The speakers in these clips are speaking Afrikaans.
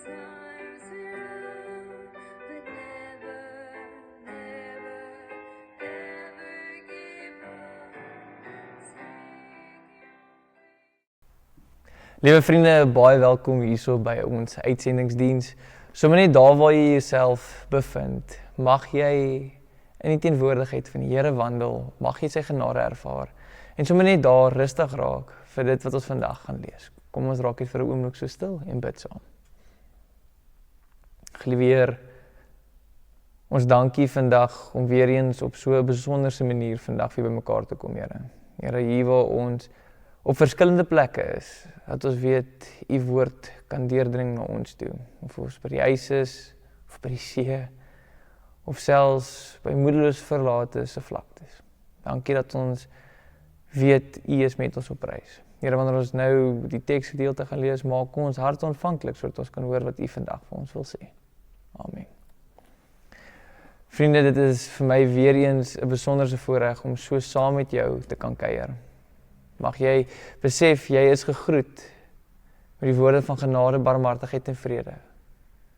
times around, but never, never, ever give up. Liewe vriende, baie welkom hierso by ons uitsendingsdiens. Sommer net daar waar jy jouself bevind, mag jy in die teenwoordigheid van die Here wandel, mag jy sy genade ervaar en sommer net daar rustig raak vir dit wat ons vandag gaan lees. Kom ons raak net vir 'n oomblik so stil en bid saam. Geliefde Heer, ons dankie vandag om weer eens op so 'n besonderse manier vandag weer bymekaar te kom, Here. Here, hier waar ons op verskillende plekke is, dat ons weet, u woord kan deurdring na ons toe. Of ons by die huis is, of by die see, of selfs by moedeloos verlate se vlaktes. Dankie dat ons weet, u is met ons op reis. Here, wanneer ons nou die teksgedeelte gaan lees, maak ons hart ontvanklik, sodat ons kan hoor wat u vandag vir ons wil sê. Amen. Vriende, dit is vir my weer eens 'n besonderse voorreg om so saam met jou te kan kuier. Mag jy besef, jy is gegroet met die woorde van genade, barmhartigheid en vrede.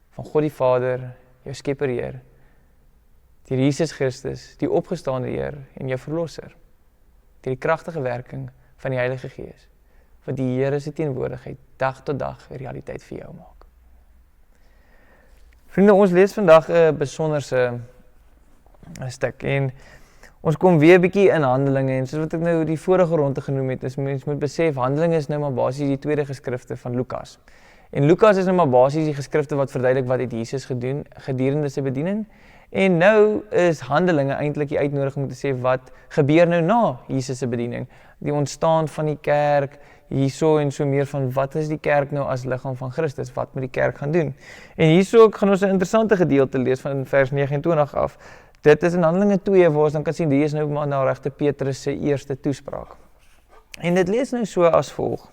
Van God die Vader, jou Skepper Heer, deur Jesus Christus, die opgestaande Heer en jou Verlosser, deur die kragtige werking van die Heilige Gees, wat die Here se teenwoordigheid dag tot dag 'n realiteit vir jou maak. Vriende, ons lees vandag 'n besonderse stuk en ons kom weer 'n bietjie in Handelinge en soos wat ek nou die vorige ronde genoem het, is mens moet besef, Handelinge is nou maar basies die tweede geskrifte van Lukas. En Lukas is nou maar basies die geskrifte wat verduidelik wat het Jesus gedoen gedurende sy bediening. En nou is Handelinge eintlik die uitnodiging om te sê wat gebeur nou na Jesus se bediening. Die ontstaan van die kerk, hierso en so meer van wat is die kerk nou as liggaam van Christus, wat moet die kerk gaan doen. En hierso gaan ons 'n interessante gedeelte lees van vers 29 af. Dit is in Handelinge 2 waar ons dan kan sien, die is nou maar na regte Petrus se eerste toespraak. En dit lees nou so as volg.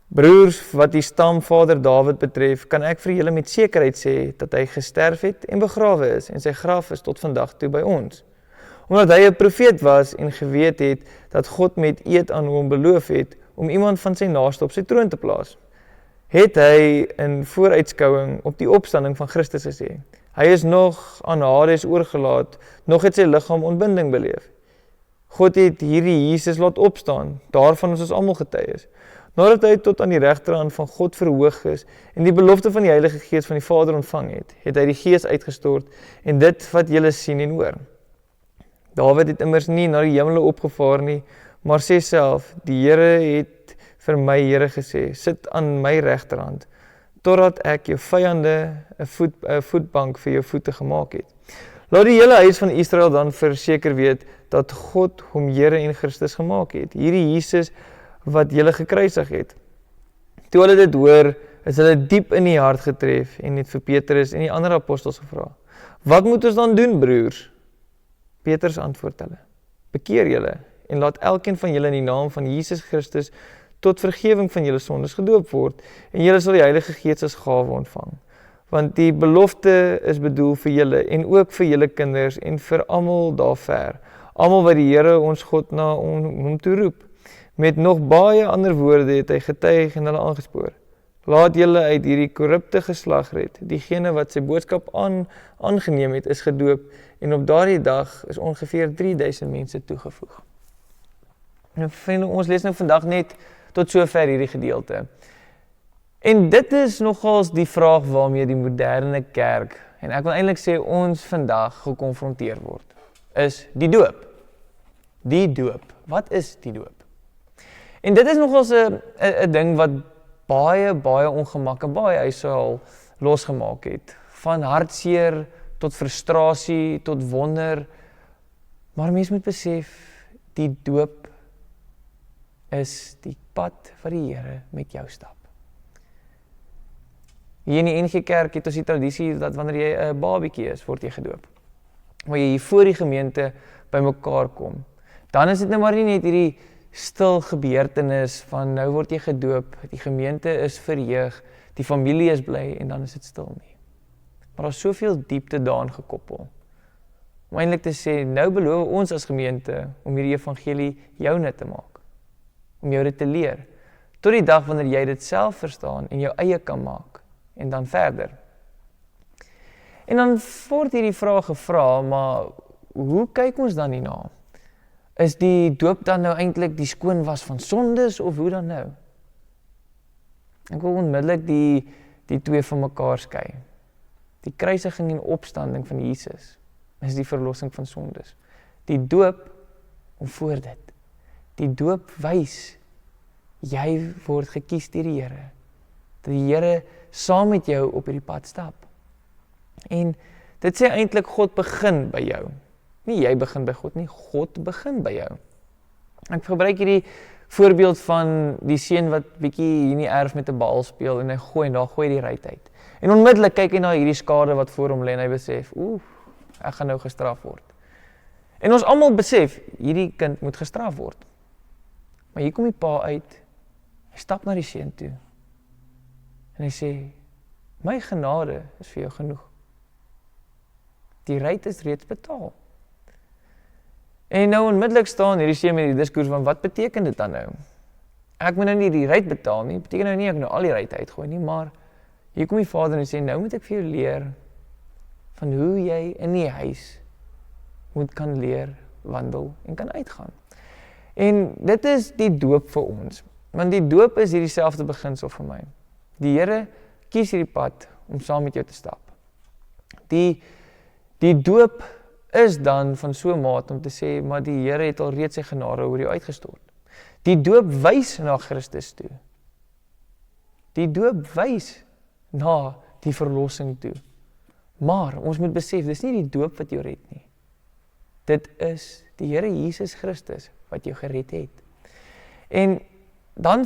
Broers, wat die stamvader Dawid betref, kan ek vir julle met sekerheid sê dat hy gesterf het en begrawe is en sy graf is tot vandag toe by ons. Omdat hy 'n profeet was en geweet het dat God met eed aan hom beloof het om iemand van sy naaste op sy troon te plaas, het hy in vooruitskouing op die opstanding van Christus gesê. Hy is nog aan Hades oorgelaat, nog het sy liggaam ontbinding beleef. God het hierdie Jesus laat opstaan, daarvan is ons almal getuies. Nadat hy tot aan die regterhand van God verhoog is en die belofte van die Heilige Gees van die Vader ontvang het, het hy die Gees uitgestort en dit wat julle sien en hoor. Dawid het immers nie na die hemele opgevaar nie, maar sê self, die Here het vir my Here gesê, sit aan my regterhand, totdat ek jou vyande 'n voetbank vir jou voete gemaak het. Laat die hele huis van Israel dan verseker weet, dat God hom Here en Christus gemaak het, hierdie Jesus wat julle gekruisig het. Toe hulle dit hoor, is hulle diep in die hart getref en het vir Petrus en die ander apostels gevra, wat moet ons dan doen, broers? Petrus antwoord hulle, bekeer julle en laat elkeen van julle in die naam van Jesus Christus tot vergewing van julle sondes gedoop word en julle sal die Heilige Gees as gawe ontvang. Want die belofte is bedoel vir julle en ook vir julle kinders en vir almal daar ver, almal wat die Here ons God na hom toe roep. Met nog baie ander woorde het hy getuig en hulle aangespoor. Laat julle uit hierdie korrupte geslag red. Diegene wat sy boodskap aangeneem het, is gedoop en op daardie dag is ongeveer 3000 mense toegevoeg. En vriende, ons lees nou vandag net tot sover hierdie gedeelte. En dit is nogals die vraag waarmee die moderne kerk, en ek wil eintlik sê ons vandag gekonfronteer word, is die doop. Die doop. Wat is die doop? En dit is nogals 'n ding wat baie ongemak en baie uitsaal losgemaak het. Van hartseer tot frustrasie, tot wonder. Maar mens moet besef, die doop is die pad wat die Here met jou stap. Hier in die NG Kerk het ons die tradisie dat wanneer jy 'n babietjie is, word jy gedoop. Waar jy hier voor die gemeente bymekaar kom. Dan is dit nou maar nie net hierdie stil gebeurtenis van nou word jy gedoop, die gemeente is verheug, die familie is bly en dan is dit stil nie. Maar daar is soveel diepte daaraan gekoppel. Om eintlik te sê, nou beloof ons as gemeente om hierdie evangelie joune te maak. Om jou dit te leer. Tot die dag wanneer jy dit self verstaan en jou eie kan maak. en dan verder. En dan word hierdie vraag gevra, maar hoe kyk ons dan hierna? Is die doop dan nou eintlik die skoonwas van sondes, of hoe dan nou? Ek wil onmiddellik die twee van mekaar skei. Die kruisiging en opstanding van Jesus is die verlossing van sondes. Die doop om voor dit. Die doop wys, jy word gekies deur die Here. Dat die Here saam met jou op hierdie pad stap. En dit sê eintlik God begin by jou. Nie jy begin by God nie, God begin by jou. Ek gebruik hierdie voorbeeld van die seun wat bietjie hier in die erf met 'n bal speel en hy gooi en daar gooi die ruit uit. En onmiddellik kyk hy na hierdie skade wat voor hom lê en hy besef, ek gaan nou gestraf word. En ons almal besef, hierdie kind moet gestraf word. Maar hier kom die pa uit, hy stap na die seun toe. En hy sê, my genade is vir jou genoeg. Die ruit is reeds betaal. En nou onmiddellik staan hierdie seun met die diskurs van, wat beteken dit dan nou? Ek moet nou nie die ruit betaal nie, beteken nou nie ek nou al die ruit uitgooi nie, maar hier kom die vader en sê, nou moet ek vir jou leer van hoe jy in die huis moet kan leer wandel en kan uitgaan. En dit is die doop vir ons, want die doop is hierdie selfde beginsel vir my. Die Here kies hierdie pad om saam met jou te stap. Die doop is dan van so 'n maat om te sê, maar die Here het al reeds sy genade oor jou uitgestort. Die doop wys na Christus toe. Die doop wys na die verlossing toe. Maar ons moet besef, dis nie die doop wat jou red nie. Dit is die Here Jesus Christus wat jou gered het. En dan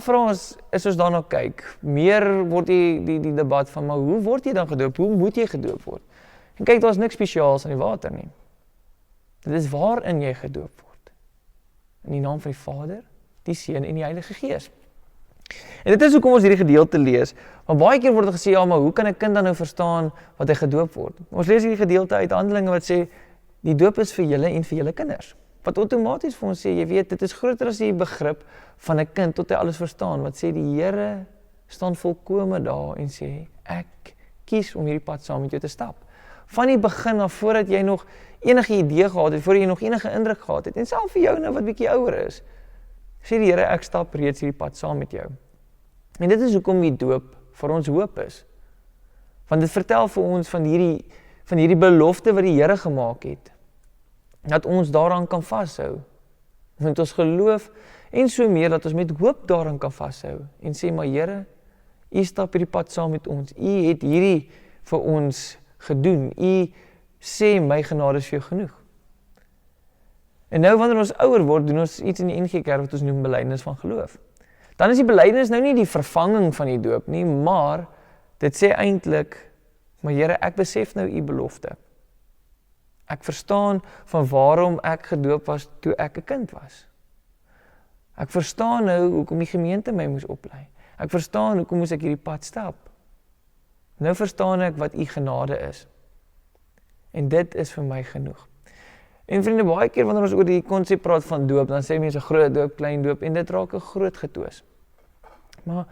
is ons daarna kyk, meer word die debat van, maar hoe word jy dan gedoop? Hoe moet jy gedoop word? En kyk, daar's niks spesiaals aan die water nie. Dit is waarin jy gedoop word. In die naam van die Vader, die Seun en die Heilige Gees. En dit is hoekom ons hierdie gedeelte lees, want baie keer word er gesê, ja, maar hoe kan 'n kind dan nou verstaan wat hy gedoop word? Ons lees hierdie gedeelte uit Handelinge wat sê, die doop is vir julle en vir julle kinders. Wat outomaties vir ons sê, jy weet, dit is groter as die begrip van 'n kind tot hy alles verstaan, wat sê die Here staan volkome daar en sê, ek kies om hierdie pad saam met jou te stap. Van die begin af, voordat jy nog enige idee gehad het, voordat jy nog enige indruk gehad het, en self vir jou nou wat bietjie ouer is, sê die Here, ek stap reeds hierdie pad saam met jou. En dit is hoekom die doop vir ons hoop is. Want dit vertel vir ons van hierdie belofte wat die Here gemaak het, dat ons daaraan kan vashou, met ons geloof, en so meer, dat ons met hoop daaraan kan vashou, en sê, maar Here, U stap hierdie pad saam met ons, U het hierdie vir ons gedoen, U sê, my genade is vir jou genoeg. En nou, wanneer ons ouer word, doen ons iets in die NG Kerk wat ons noem belydenis van geloof. Dan is die belydenis nou nie die vervanging van die doop nie, maar dit sê eintlik, maar Here, ek besef nou U belofte. Ek verstaan van waarom ek gedoop was toe ek 'n kind was. Ek verstaan nou hoekom die gemeente my moes oplei. Ek verstaan hoekom moes ek hierdie pad stap. Nou verstaan ek wat U genade is. En dit is vir my genoeg. En vriende, baie keer wanneer ons oor die konsep praat van doop, dan sê mense groot doop, klein doop, en dit raak 'n groot getwis. Maar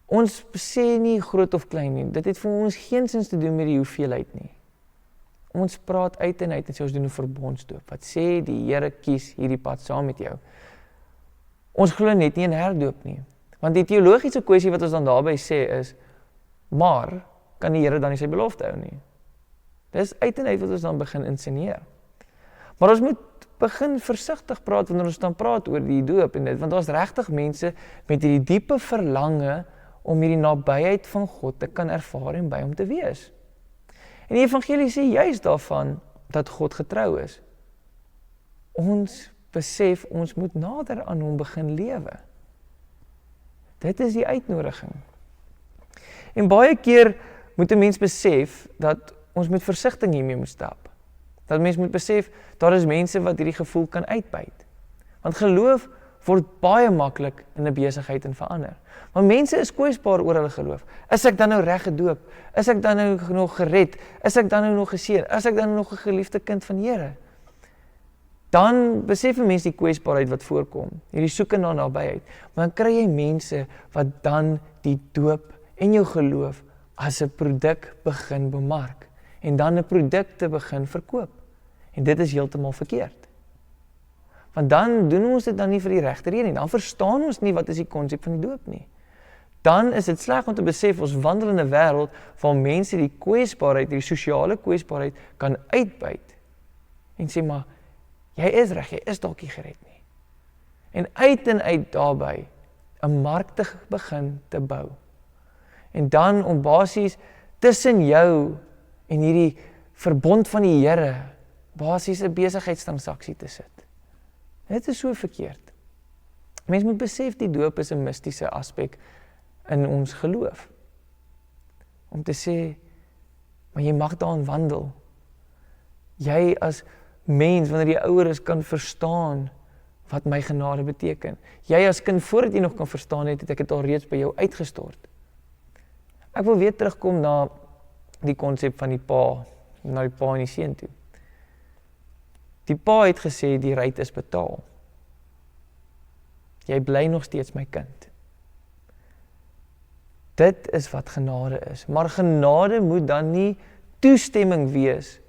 ons sê nie groot of klein nie. Dit het vir ons geensins te doen met die hoeveelheid nie. Ons praat uit en sê ons doen 'n verbondsdoop. Wat sê die Here kies hierdie pad saam met jou. Ons glo net nie in herdoop nie. Want die teologiese kwessie wat ons dan daarby sê is, maar kan die Here dan nie sy belofte hou nie? Dis uit en uit wat ons dan begin insinueer. Maar ons moet begin versigtig praat wanneer ons dan praat oor die doop en dit, want daar's regtig mense met hierdie diepe verlange om hierdie nabyheid van God te kan ervaar en by hom te wees. En die evangelie sê juist daarvan dat God getrou is. Ons besef ons moet nader aan hom begin lewe. Dit is die uitnodiging. En baie keer moet 'n mens besef dat ons met versigtiging hiermee moet stap. Dat mens moet besef, daar is mense wat hierdie gevoel kan uitbuit. Want geloof word baie maklik in 'n besigheid en verander. Maar mense is kwesbaar oor hulle geloof. Is ek dan nou reg gedoop? Is ek dan nou nog gered? Is ek dan nou nog geseën? Is ek dan nou nog 'n geliefde kind van die Here? Dan besef 'n mens die kwesbaarheid wat voorkom, hierdie soeke na nabyheid. Maar dan kry jy mense wat dan die doop en jou geloof as 'n produk begin bemark en dan 'n produk te begin verkoop. En dit is heeltemal verkeerd. Want dan doen ons dit dan nie vir die regte rede nie. Dan verstaan ons nie wat is die konsep van die doop nie. Dan is dit sleg om te besef ons wandel in 'n wêreld waar mense die kwesbaarheid, die sosiale kwesbaarheid kan uitbuit en sê maar jy is reg, jy is dalk nie gered nie. En uit daarbey 'n mark te begin te bou. En dan om basies tussen jou en hierdie verbond van die Here basies 'n besigheidstransaksie te sit. Dit is so verkeerd. Mens moet besef die doop is 'n mistiese aspek in ons geloof. Om te sê, maar jy mag daarin wandel. Jy as mens, wanneer jy ouer is, kan verstaan wat my genade beteken. Jy as kind, voordat jy nog kan verstaan het ek dit al reeds by jou uitgestort. Ek wil weer terugkom na die konsep van die pa, na die pa en die seun toe. Die pa het gesê, die ryt is betaal. Jy bly nog steeds my kind. Dit is wat genade is. Maar genade moet dan nie toestemming wees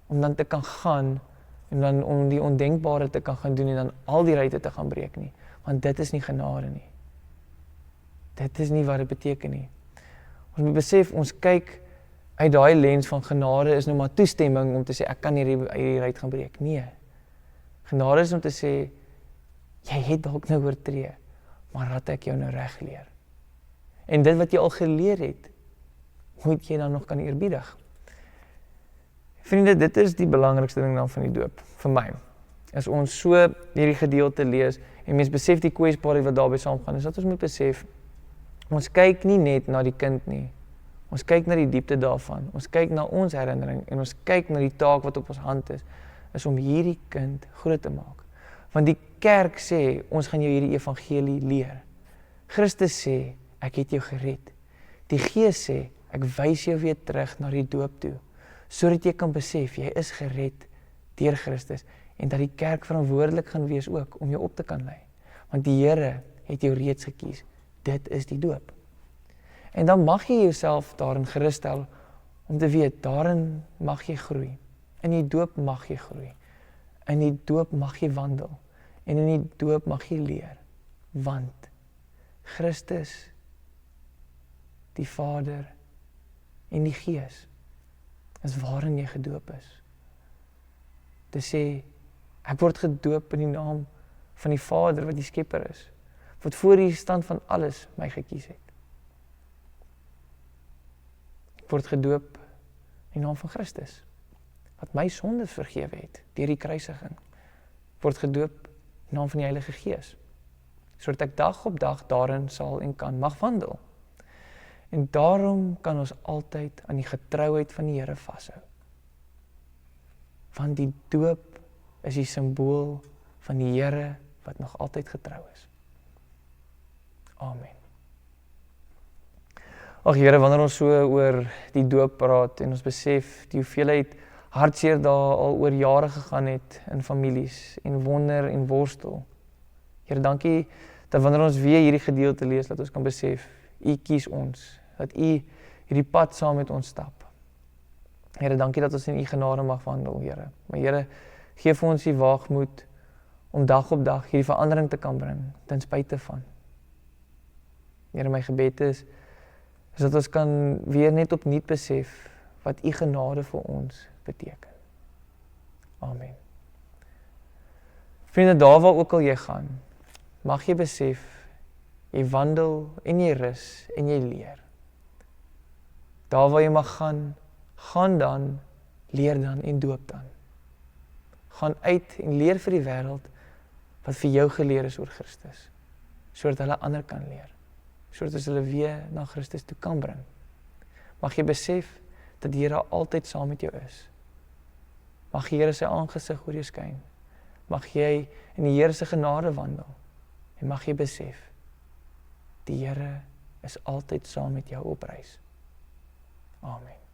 om dan te kan gaan en dan om die ondenkbare te kan gaan doen en dan al die ryte te gaan breek nie. Want dit is nie genade nie. Dit is nie wat dit beteken nie. Ons moet besef, ons kyk uit daai lens van genade is nou maar toestemming om te sê, ek kan hierdie ryte gaan breek. Nee. Genade is om te sê, jy het dalk nou oortree, maar laat ek jou nou reg leer. En dit wat jy al geleer het, moet jy dan nog kan eerbiedig. Vriende, dit is die belangrikste ding dan van die doop, vir my. As ons so hierdie gedeelte lees, en mens besef die kwesbaarheid wat daarby saamgaan, is dat ons moet besef, ons kyk nie net na die kind nie, ons kyk na die diepte daarvan, ons kyk na ons herinnering, en ons kyk na die taak wat op ons hand is om hierdie kind groot te maak. Want die kerk sê, ons gaan jou hierdie evangelie leer. Christus sê, ek het jou gered. Die Gees sê, ek wys jou weer terug na die doop toe, sodat jy kan besef, jy is gered deur Christus, en dat die kerk verantwoordelik gaan wees ook, om jou op te kan lei. Want die Here het jou reeds gekies. Dit is die doop. En dan mag jy jouself daarin gerus stel, om te weet, daarin mag jy groei. In die doop mag jy groei. In die doop mag jy wandel. En in die doop mag jy leer. Want Christus, die Vader en die Gees is waarin jy gedoop is. Te sê, ek word gedoop in die naam van die Vader wat die Skepper is, wat voor die stand van alles my gekies het. Ek word gedoop in die naam van Christus, wat my sondes vergewe het, deur die kruisiging. Ek word gedoop in die naam van die Heilige Gees, sodat ek dag op dag daarin sal en kan mag wandel. En daarom kan ons altyd aan die getrouheid van die Here vashou. Want die doop is die simbool van die Here wat nog altyd getrou is. Amen. Ag Here, wanneer ons so oor die doop praat en ons besef die hoeveelheid hartseer daar al oor jare gegaan het in families en wonder en worstel. Here, dankie dat wanneer ons weer hierdie gedeelte lees, dat ons kan besef, U kies ons, dat U hierdie pad saam met ons stap. Here, dankie dat ons in U genade mag wandel, Here. Maar Here, gee vir ons die waagmoed om dag op dag hierdie verandering te kan bring, ten spyte van. Here, my gebed is dat ons kan weer net opnuut besef wat U genade vir ons beteken. Amen. Vriende, daar waar ook al jy gaan, mag jy besef, jy wandel en jy rus en jy leer. Daar waar jy mag gaan, gaan dan, leer dan en doop dan. Gaan uit en leer vir die wêreld wat vir jou geleer is oor Christus, sodat hulle ander kan leer, sodat ons hulle weer na Christus toe kan bring. Mag jy besef dat die Here altyd saam met jou is. Mag die Here sy aangesig oor jou skyn. Mag jy in die Here se genade wandel en mag jy besef, die Here is altyd saam met jou op reis. Amen.